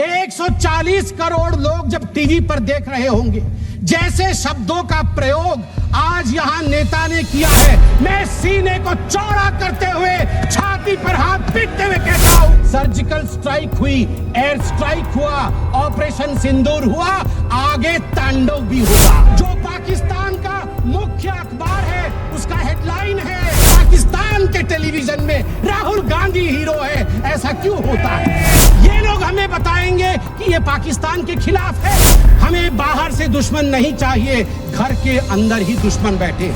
140 करोड़ लोग जब टीवी पर देख रहे होंगे, जैसे शब्दों का प्रयोग आज यहां नेता ने किया है, मैं सीने को चौड़ा करते हुए छाती पर हाथ पीटते हुए कहता हूं, सर्जिकल स्ट्राइक हुई, एयर स्ट्राइक हुआ, ऑपरेशन सिंदूर हुआ, आगे तांडव भी होगा। जो पाकिस्तान का मुख्य अखबार है उसका हेडलाइन है, पाकिस्तान के टेलीविजन में राहुल गांधी हीरो है। ऐसा क्यों होता है? ये लोग हमें बताएंगे कि ये पाकिस्तान के खिलाफ है। हमें बाहर से दुश्मन नहीं चाहिए, घर के अंदर ही दुश्मन बैठे।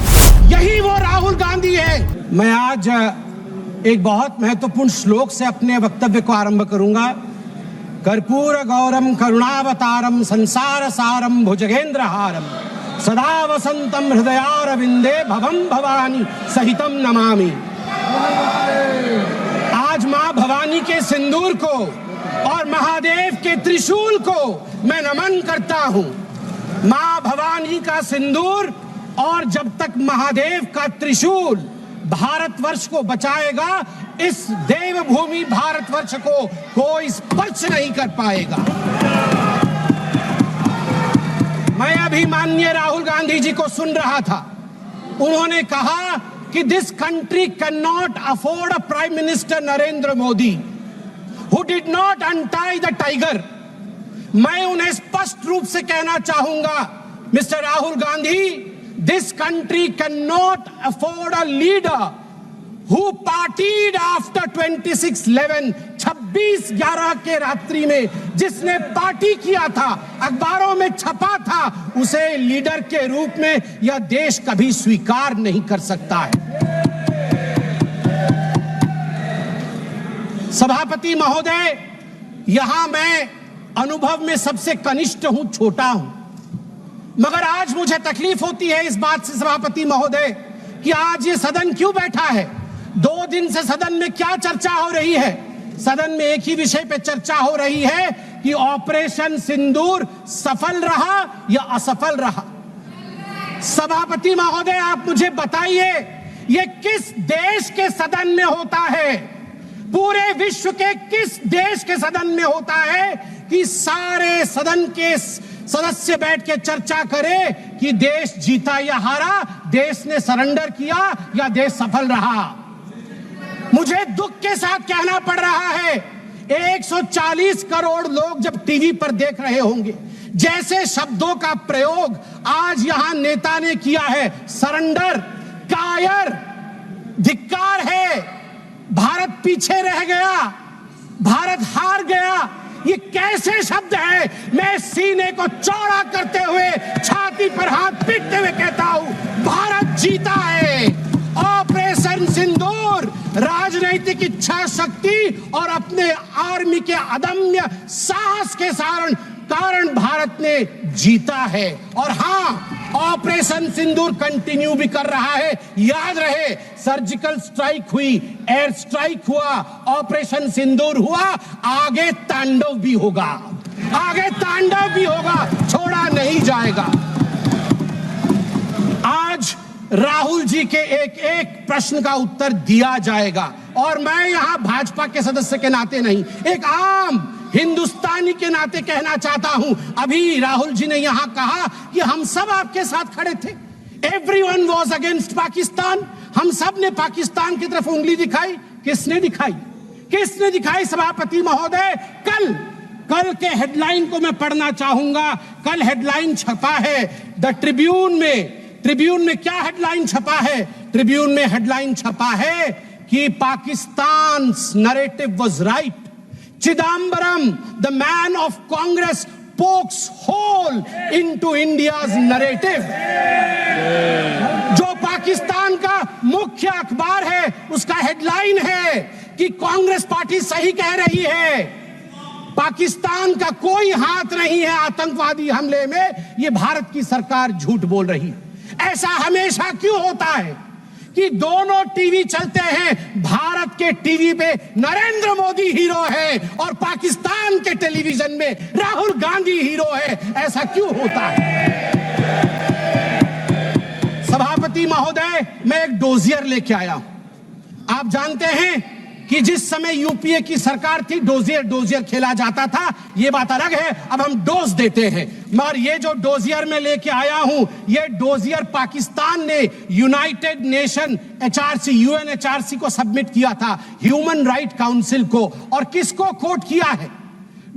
यही वो राहुल गांधी है। मैं आज एक बहुत महत्वपूर्ण श्लोक से अपने वक्तव्य को आरंभ करूंगा। कर्पूर गौरम करुणावतारम संसार सारम भुजगेंद्रहारम सदा वसंतम हृदयारविंदे भवम भवानी सहितम नमामि। आज मां भवानी के सिंदूर को और महादेव के त्रिशूल को मैं नमन करता हूं। मां भवानी का सिंदूर और जब तक महादेव का त्रिशूल भारतवर्ष को बचाएगा, इस देवभूमि भारतवर्ष को कोई स्पर्श नहीं कर पाएगा। मैं अभी माननीय राहुल गांधी जी को सुन रहा था। उन्होंने कहा कि this country can not afford a prime minister Narendra Modi who did not untie the tiger. मैं उन्हें स्पष्ट रूप से कहना चाहूंगा, mister Rahul Gandhi, this country can not afford a leader who partied after 26/11, 26/11 के रात्रि में जिसने पार्टी किया था, अखबारों में छपा था, उसे लीडर के रूप में यह देश कभी स्वीकार नहीं कर सकता है। सभापति महोदय, यहां मैं अनुभव में सबसे कनिष्ठ हूं, छोटा हूं, मगर आज मुझे तकलीफ होती है इस बात से सभापति महोदय कि आज ये सदन क्यों बैठा है। 2 दिन से सदन में क्या चर्चा हो रही है? सदन में एक ही विषय पे चर्चा हो रही है कि ऑपरेशन सिंदूर सफल रहा या असफल रहा। सभापति महोदय, आप मुझे बताइए, ये किस देश के सदन में होता है? पूरे विश्व के किस देश के सदन में होता है कि सारे सदन के सदस्य बैठ के चर्चा करें कि देश जीता या हारा, देश ने सरेंडर किया या देश सफल रहा? मुझे दुख के साथ कहना पड़ रहा है, 140 करोड़ लोग जब टीवी पर देख रहे होंगे, जैसे शब्दों का प्रयोग आज यहां नेता ने किया है, सरेंडर, कायर, धिक्कार है, भारत पीछे रह गया, भारत हार गया, ये कैसे शब्द है? मैं सीने को चौड़ा करते हुए छाती पर हाथ पीटते हुए कहता हूं, भारत जीता है। ऑपरेशन सिंदूर राजनीतिक इच्छा शक्ति और अपने आर्मी के अदम्य साहस के कारण भारत ने जीता है। और हां, ऑपरेशन सिंदूर कंटिन्यू भी कर रहा है। याद रहे, सर्जिकल स्ट्राइक हुई, एयर स्ट्राइक हुआ, ऑपरेशन सिंदूर हुआ, आगे तांडव भी होगा, आगे तांडव भी होगा, छोड़ा नहीं जाएगा। आज राहुल जी के एक एक प्रश्न का उत्तर दिया जाएगा और मैं यहां भाजपा के सदस्य के नाते नहीं, एक आम हिंदुस्तानी के नाते कहना चाहता हूं। अभी राहुल जी ने यहां कहा कि हम सब आपके साथ खड़े थे, एवरीवन वाज अगेंस्ट पाकिस्तान, हम सब ने पाकिस्तान की तरफ उंगली दिखाई। किसने दिखाई? किसने दिखाई सभापति महोदय? कल के हेडलाइन को मैं पढ़ना चाहूंगा। कल हेडलाइन छपा है द ट्रिब्यून में। ट्रिब्यून में क्या हेडलाइन छपा है? ट्रिब्यून में हेडलाइन छपा है कि Pakistan narrative was right, Chidambaram the man of Congress pokes hole into India's narrative। जो पाकिस्तान का मुख्य अखबार है उसका हेडलाइन है कि कांग्रेस पार्टी सही कह रही है, पाकिस्तान का कोई हाथ नहीं है आतंकवादी हमले में, ये भारत की सरकार झूठ बोल रही। ऐसा हमेशा क्यों होता है कि दोनों टीवी चलते हैं, भारत के टीवी पे नरेंद्र मोदी हीरो है और पाकिस्तान के टेलीविजन में राहुल गांधी हीरो है? ऐसा क्यों होता है? सभापति महोदय, मैं एक डोजियर लेके आया हूं। आप जानते हैं कि जिस समय यूपीए की सरकार थी डोजियर खेला जाता था, ये बात अलग है, अब हम डोज देते हैं। मगर ये जो डोजियर में लेके आया हूं, ये डोजियर पाकिस्तान ने यूनाइटेड नेशन एचआरसी, यूएनएचआरसी को सबमिट किया था, ह्यूमन राइट काउंसिल को। और किसको कोट किया है?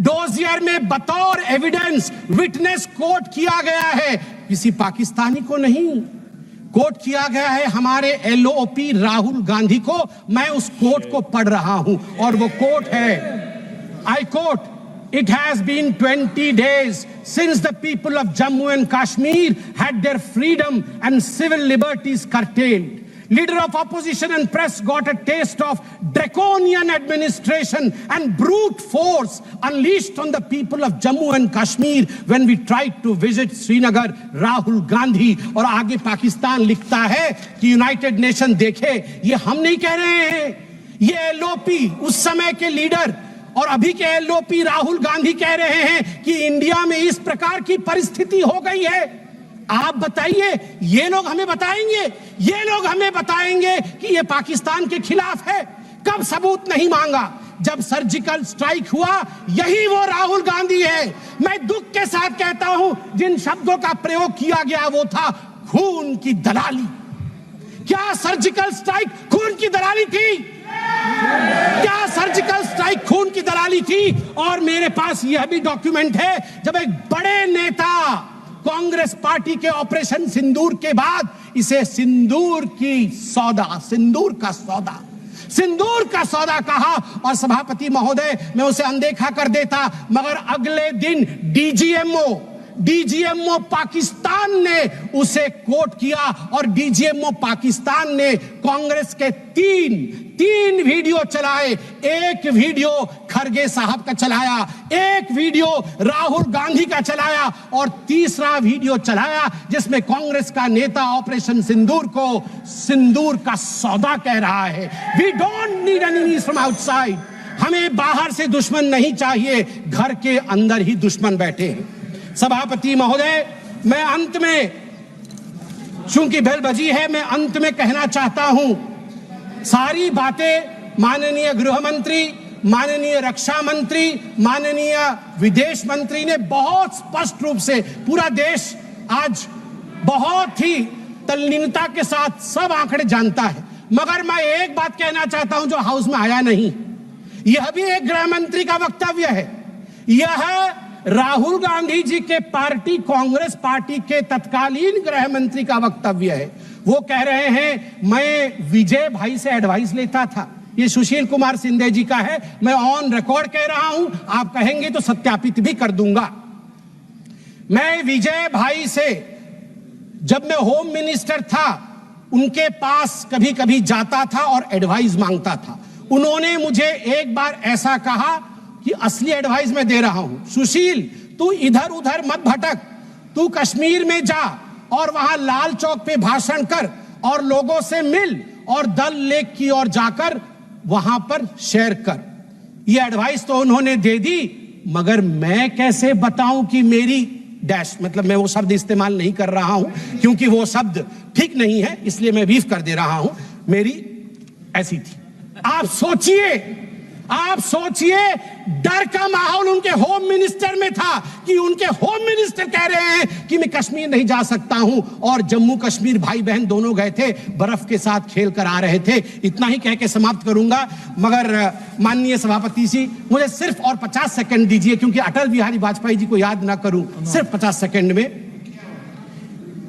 डोजियर में बतौर एविडेंस, विटनेस कोट किया गया है, किसी पाकिस्तानी को नहीं, कोट किया गया है हमारे एलओपी राहुल गांधी को। मैं उस कोट को पढ़ रहा हूं और वो कोट है, I quote, It has been 20 days since the people of Jammu and Kashmir had their freedom and civil liberties curtailed. Leader of opposition and press got a taste of draconian administration and brute force unleashed on the people of Jammu and Kashmir when we tried to visit Srinagar. Rahul Gandhi. और आगे पाकिस्तान लिखता है कि United nation देखे, ये हम नहीं कह रहे हैं, ये एलओपी उस समय के लीडर और अभी के एलओपी राहुल गांधी कह रहे हैं कि इंडिया में इस प्रकार की परिस्थिति हो गई है। आप बताइए, ये लोग हमें बताएंगे, ये लोग हमें बताएंगे कि ये पाकिस्तान के खिलाफ है? कब सबूत नहीं मांगा? जब सर्जिकल स्ट्राइक हुआ, यही वो राहुल गांधी है। मैं दुख के साथ कहता हूं, जिन शब्दों का प्रयोग किया गया वो था खून की दलाली। क्या सर्जिकल स्ट्राइक खून की दलाली थी? क्या सर्जिकल स्ट्राइक खून की दलाली थी? और मेरे पास यह भी डॉक्यूमेंट है, जब एक बड़े नेता कांग्रेस पार्टी के ऑपरेशन सिंदूर के बाद इसे सिंदूर का सौदा कहा और सभापति महोदय मैं उसे अनदेखा कर देता, मगर अगले दिन डीजीएमओ पाकिस्तान ने उसे कोट किया और डीजीएमओ पाकिस्तान ने कांग्रेस के तीन वीडियो चलाए। एक वीडियो खरगे साहब का चलाया, एक वीडियो राहुल गांधी का चलाया और तीसरा वीडियो चलाया जिसमें कांग्रेस का नेता ऑपरेशन सिंदूर को सिंदूर का सौदा कह रहा है। We don't need enemies from outside. हमें बाहर से दुश्मन नहीं चाहिए, घर के अंदर ही दुश्मन बैठे हैं। सभापति महोदय, मैं अंत में, चूंकि बेल बजी है, मैं अंत में कहना चाहता हूं, सारी बातें माननीय गृह मंत्री, माननीय रक्षा मंत्री, माननीय विदेश मंत्री ने बहुत स्पष्ट रूप से, पूरा देश आज बहुत ही तल्लीनता के साथ सब आंकड़े जानता है, मगर मैं एक बात कहना चाहता हूं जो हाउस में आया नहीं। यह भी एक गृह मंत्री का वक्तव्य है, यह राहुल गांधी जी के पार्टी कांग्रेस पार्टी के तत्कालीन गृह मंत्री का वक्तव्य है। वो कह रहे हैं मैं विजय भाई से एडवाइस लेता था, ये सुशील कुमार सिंधे जी का है, मैं ऑन रिकॉर्ड कह रहा हूं, आप कहेंगे तो सत्यापित भी कर दूंगा। मैं विजय भाई से, जब मैं होम मिनिस्टर था, उनके पास कभी कभी जाता था और एडवाइस मांगता था। उन्होंने मुझे एक बार ऐसा कहा कि असली एडवाइस मैं दे रहा हूं, सुशील तू इधर उधर मत भटक, तू कश्मीर में जा और वहां लाल चौक पे भाषण कर और लोगों से मिल और दल लेक की ओर जाकर वहां पर शेयर कर। ये एडवाइस तो उन्होंने दे दी, मगर मैं कैसे बताऊं कि मेरी डैश, मतलब मैं वो शब्द इस्तेमाल नहीं कर रहा हूं क्योंकि वो शब्द ठीक नहीं है, इसलिए मैं बीफ कर दे रहा हूं, मेरी ऐसी थी। आप सोचिए डर का माहौल उनके होम मिनिस्टर में था कि उनके होम मिनिस्टर कह रहे हैं कि मैं कश्मीर नहीं जा सकता हूं, और जम्मू कश्मीर भाई बहन दोनों गए थे, बर्फ के साथ खेल कर आ रहे थे। इतना ही कह के समाप्त करूंगा, मगर माननीय सभापति जी मुझे सिर्फ और 50 सेकंड दीजिए, क्योंकि अटल बिहारी वाजपेयी जी को याद ना करूं, सिर्फ 50 सेकंड में।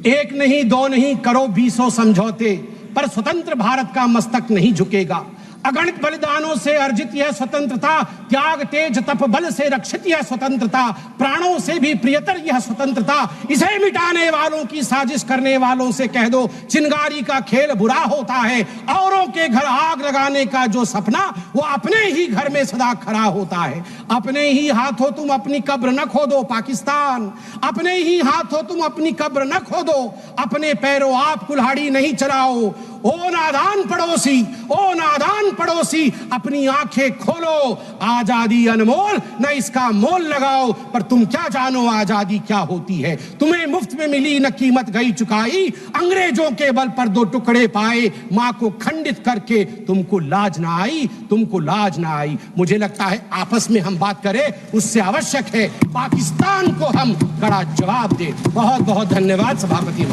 एक नहीं दो नहीं करो 20 समझौते, पर स्वतंत्र भारत का मस्तक नहीं झुकेगा। अगणित बलिदानों से अर्जित यह स्वतंत्रता, त्याग तेज तप बल से रक्षित यह स्वतंत्रता, प्राणों से भी प्रियतर यह स्वतंत्रता, इसे मिटाने वालों की साजिश करने वालों से कह दो चिंगारी का खेल बुरा होता है। औरों के घर आग लगाने का जो सपना वो अपने ही घर में सदा खड़ा होता है। अपने ही हाथों तुम अपनी कब्र न खोदो पाकिस्तान, अपने ही हाथों तुम अपनी कब्र न खोदो, अपने पैरों आप कुल्हाड़ी नहीं चलाओ। ओ नादान पड़ोसी, ओ नादान पड़ोसी, अपनी आंखें खोलो, आजादी अनमोल, न इसका मोल लगाओ। पर तुम क्या जानो आजादी क्या होती है, तुम्हें मुफ्त में मिली न कीमत गई चुकाई, अंग्रेजों के बल पर 2 टुकड़े पाए, मां को खंडित करके तुमको लाज ना आई, तुमको लाज ना आई। मुझे लगता है आपस में हम बात करें, उससे आवश्यक है पाकिस्तान को हम कड़ा जवाब दें। बहुत बहुत धन्यवाद सभापति।